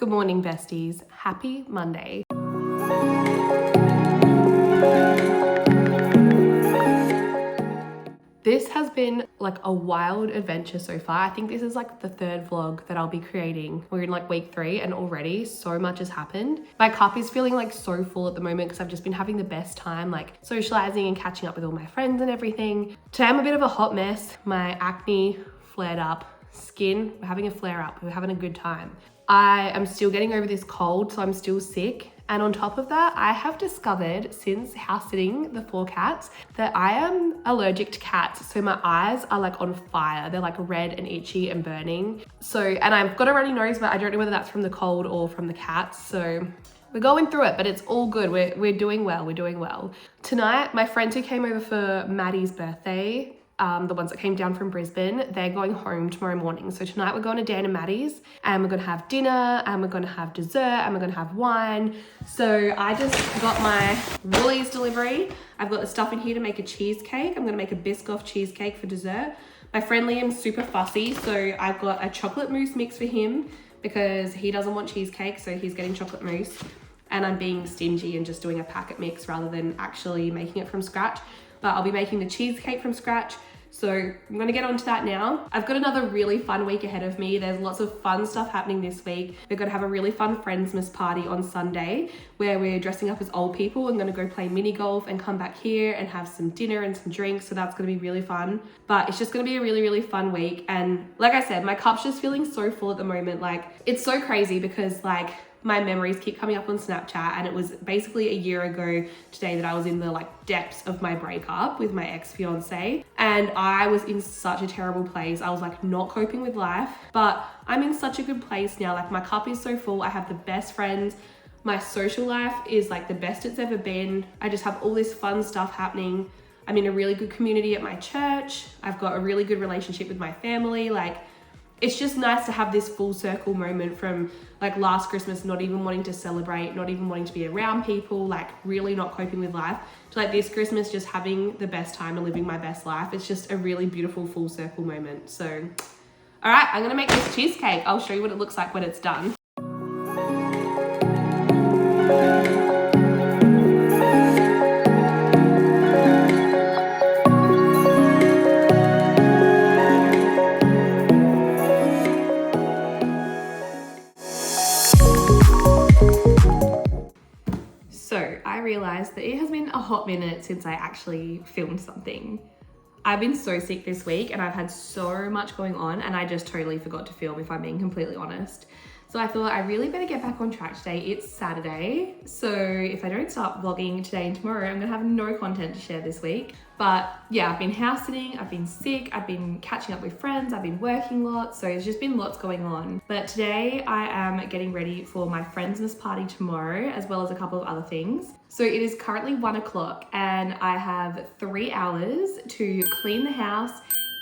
Good morning, besties. Happy Monday. This has been like a wild adventure so far. I think this is like the third vlog that I'll be creating. We're in like week 3 and already so much has happened. My cup is feeling like so full at the moment because I've just been having the best time like socializing and catching up with all my friends and everything. Today I'm a bit of a hot mess. My acne flared up, skin, we're having a flare up. We're having a good time. I am still getting over this cold, so I'm still sick. And on top of that, I have discovered since house sitting the 4 cats that I am allergic to cats. So my eyes are like on fire. They're like red and itchy and burning. And I've got a runny nose, but I don't know whether that's from the cold or from the cats. So we're going through it, but it's all good. We're doing well. We're doing well. Tonight, my friends who came over for Maddie's birthday, the ones that came down from Brisbane, they're going home tomorrow morning. So tonight we're going to Dan Maddie's and we're gonna have dinner and we're gonna have dessert and we're gonna have wine. So I just got my Woolies delivery. I've got the stuff in here to make a cheesecake. I'm gonna make a Biscoff cheesecake for dessert. My friend Liam's super fussy, so I've got a chocolate mousse mix for him because he doesn't want cheesecake, so he's getting chocolate mousse. And I'm being stingy and just doing a packet mix rather than actually making it from scratch. But I'll be making the cheesecake from scratch. So I'm gonna get onto that now. I've got another really fun week ahead of me. There's lots of fun stuff happening this week. We're gonna have a really fun Friendsmas party on Sunday where we're dressing up as old people and gonna go play mini golf and come back here and have some dinner and some drinks. So that's gonna be really fun. But it's just gonna be a really, really fun week. And like I said, my cup's just feeling so full at the moment. Like it's so crazy because like my memories keep coming up on Snapchat, and it was basically a year ago today that I was in the like depths of my breakup with my ex-fiance, and I was in such a terrible place. I was like not coping with life, but I'm in such a good place now. Like my cup is so full. I have the best friends. My social life is like the best it's ever been. I just have all this fun stuff happening. I'm in a really good community at my church. I've got a really good relationship with my family. Like it's just nice to have this full circle moment from like last Christmas, not even wanting to celebrate, not even wanting to be around people, like really not coping with life, to like this Christmas just having the best time and living my best life. It's just a really beautiful full circle moment. So, all right, I'm gonna make this cheesecake. I'll show you what it looks like when it's done. Realized that it has been a hot minute since I actually filmed something. I've been so sick this week and I've had so much going on and I just totally forgot to film, if I'm being completely honest. So I thought I really better get back on track today. It's Saturday, so if I don't start vlogging today and tomorrow, I'm gonna have no content to share this week. But yeah, I've been house sitting, I've been sick, I've been catching up with friends, I've been working lots, so there's just been lots going on. But today I am getting ready for my Friendsmas party tomorrow, as well as a couple of other things. So it is currently 1 o'clock and I have 3 hours to clean the house,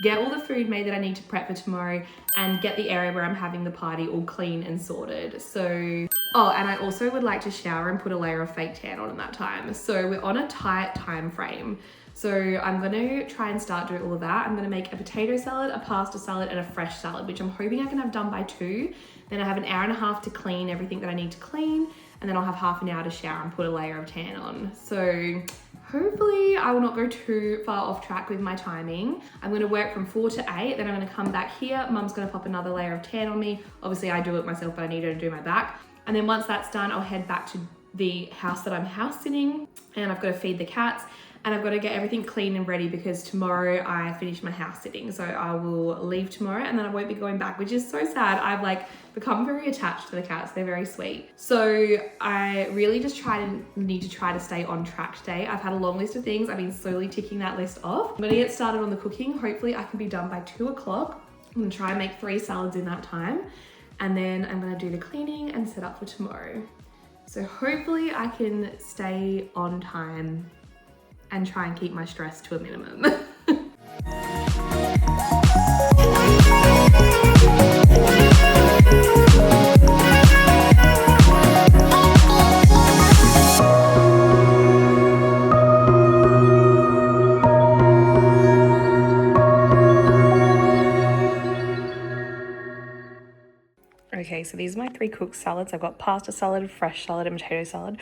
get all the food made that I need to prep for tomorrow, and get the area where I'm having the party all clean and sorted. So, oh, and I also would like to shower and put a layer of fake tan on in that time. So we're on a tight time frame. So I'm gonna try and start doing all of that. I'm gonna make a potato salad, a pasta salad, and a fresh salad, which I'm hoping I can have done by 2. Then I have an hour and a half to clean everything that I need to clean, and then I'll have half an hour to shower and put a layer of tan on. So hopefully I will not go too far off track with my timing. I'm gonna work from 4 to 8, then I'm gonna come back here. Mum's gonna pop another layer of tan on me. Obviously I do it myself, but I need her to do my back. And then once that's done, I'll head back to the house that I'm house sitting, and I've got to feed the cats, and I've got to get everything clean and ready because tomorrow I finish my house sitting. So I will leave tomorrow and then I won't be going back, which is so sad. I've like become very attached to the cats. They're very sweet. So I really just need to try to stay on track today. I've had a long list of things. I've been slowly ticking that list off. I'm gonna get started on the cooking. Hopefully I can be done by 2 o'clock. I'm gonna try and make 3 salads in that time. And then I'm gonna do the cleaning and set up for tomorrow. So hopefully I can stay on time and try and keep my stress to a minimum. Okay, so these are my 3 cooked salads. I've got pasta salad, fresh salad, and potato salad.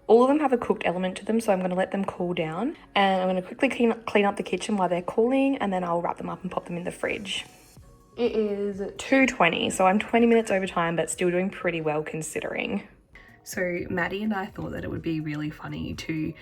All of them have a cooked element to them, so I'm going to let them cool down. And I'm going to quickly clean up the kitchen while they're cooling, and then I'll wrap them up and pop them in the fridge. It is 2:20, so I'm 20 minutes over time, but still doing pretty well considering. So Maddie and I thought that it would be really funny to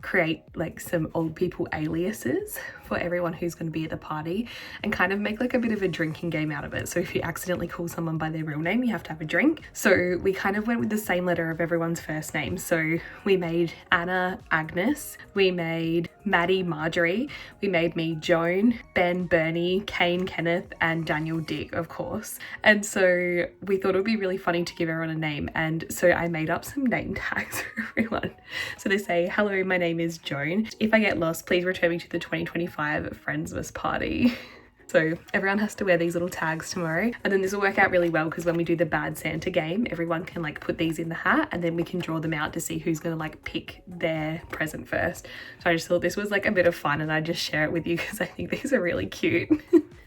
create like some old people aliases for everyone who's going to be at the party and kind of make like a bit of a drinking game out of it. So if you accidentally call someone by their real name, you have to have a drink. So we kind of went with the same letter of everyone's first name. So we made Anna Agnes, we made Maddie Marjorie, we made me Joan, Ben Bernie, Kane Kenneth, and Daniel Dick, of course. And so we thought it would be really funny to give everyone a name, and so I made up some name tags for everyone. So they say, hello, my name is Joan. If I get lost, please return me to the 2025 Friendsmas party. So everyone has to wear these little tags tomorrow, and then this will work out really well because when we do the Bad Santa game, everyone can like put these in the hat and then we can draw them out to see who's gonna like pick their present first. So I just thought this was like a bit of fun and I'd just share it with you because I think these are really cute.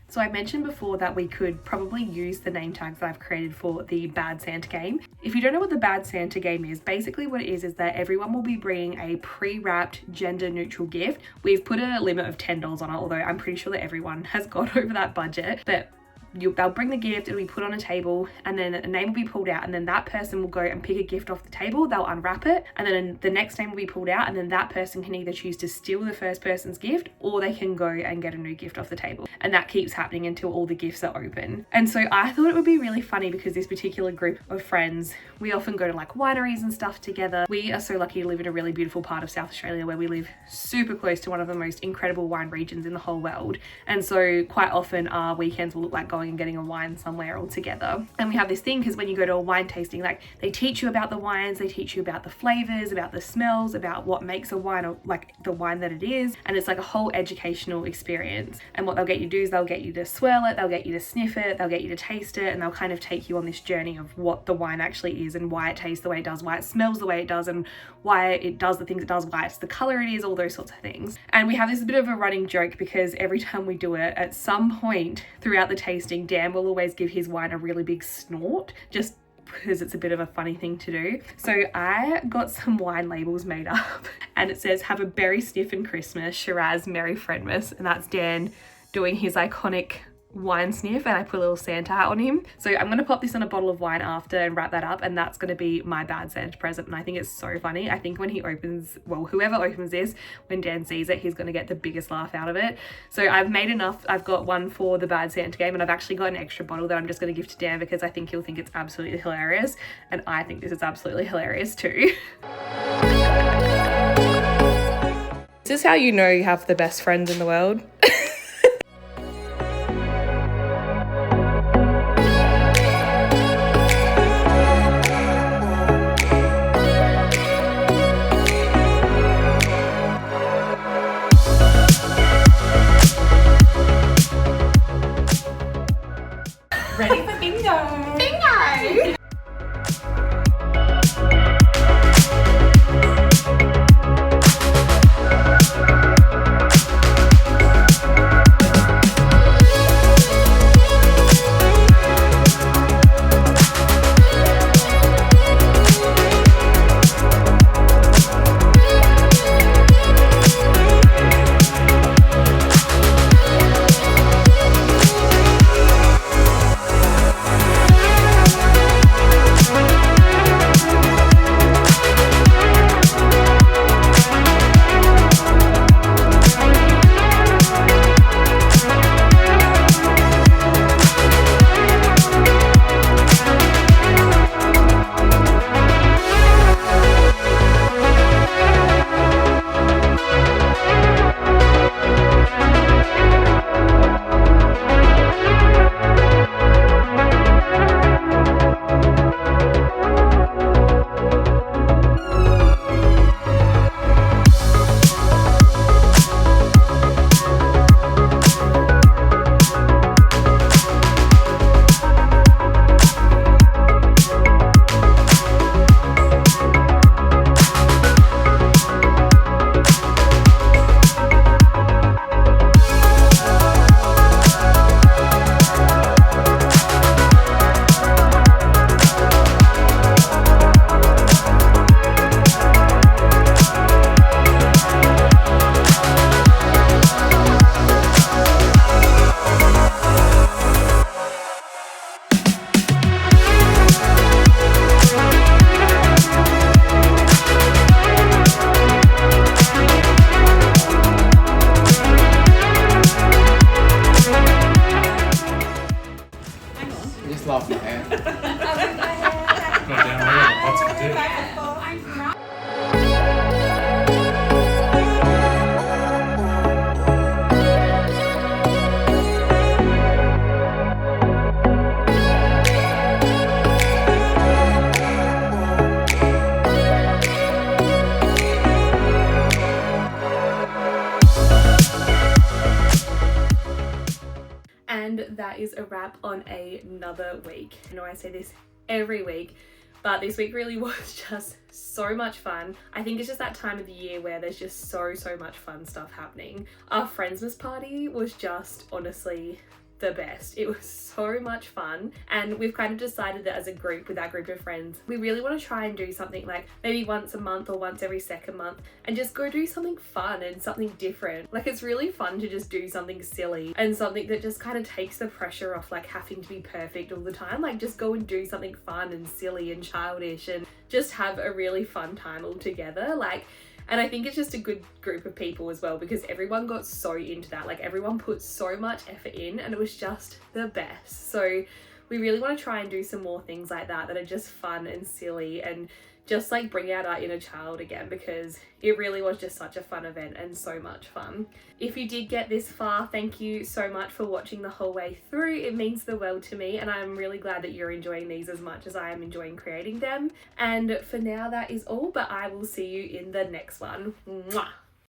So I mentioned before that we could probably use the name tags that I've created for the Bad Santa game. If you don't know what the Bad Santa game is, basically what it is that everyone will be bringing a pre-wrapped gender neutral gift. We've put a limit of $10 on it, although I'm pretty sure that everyone has got over that budget. But they'll bring the gift, it'll be put on a table, and then a name will be pulled out, and then that person will go and pick a gift off the table, they'll unwrap it, and then the next name will be pulled out, and then that person can either choose to steal the first person's gift or they can go and get a new gift off the table. And that keeps happening until all the gifts are open. And so I thought it would be really funny because this particular group of friends, we often go to like wineries and stuff together. We are so lucky to live in a really beautiful part of South Australia where we live super close to one of the most incredible wine regions in the whole world. And so quite often our weekends will look like going and getting a wine somewhere all together. And we have this thing because when you go to a wine tasting, like they teach you about the wines, they teach you about the flavors, about the smells, about what makes a wine, or like the wine that it is, and it's like a whole educational experience. And what they'll get you to do is they'll get you to swirl it, they'll get you to sniff it, they'll get you to taste it, and they'll kind of take you on this journey of what the wine actually is and why it tastes the way it does, why it smells the way it does, and why it does the things it does, why it's the color it is, all those sorts of things. And we have this bit of a running joke because every time we do it, at some point throughout the tasting, Dan will always give his wine a really big snort, just because it's a bit of a funny thing to do. So I got some wine labels made up and it says, have a berry sniff in Christmas, Shiraz, Merry Friendmas, and that's Dan doing his iconic wine sniff, and I put a little Santa hat on him. So I'm going to pop this on a bottle of wine after and wrap that up, and that's going to be my Bad Santa present. And I think it's so funny. I think when he opens, well, whoever opens this, when Dan sees it, he's going to get the biggest laugh out of it. So I've made enough. I've got one for the Bad Santa game, and I've actually got an extra bottle that I'm just going to give to Dan because I think he'll think it's absolutely hilarious, and I think this is absolutely hilarious too. This is how you know you have the best friends in the world. Ready for bingo! Bingo! Goddamn, we got lots to do. And that is a wrap on another week. I know I say this every week, but this week really was just so much fun. I think it's just that time of the year where there's just so much fun stuff happening. Our Friendsmas party was just honestly the best. It was so much fun, and we've kind of decided that as a group, with our group of friends, we really want to try and do something like maybe once a month or once every second month, and just go do something fun and something different. Like, it's really fun to just do something silly and something that just kind of takes the pressure off like having to be perfect all the time. Like, just go and do something fun and silly and childish and just have a really fun time all together. And I think it's just a good group of people as well, because everyone got so into that. Like, everyone put so much effort in, and it was just the best. So we really want to try and do some more things like that are just fun and silly, and just like bring out our inner child again, because it really was just such a fun event and so much fun. If you did get this far, thank you so much for watching the whole way through. It means the world to me, and I'm really glad that you're enjoying these as much as I am enjoying creating them. And for now, that is all, but I will see you in the next one. Mwah!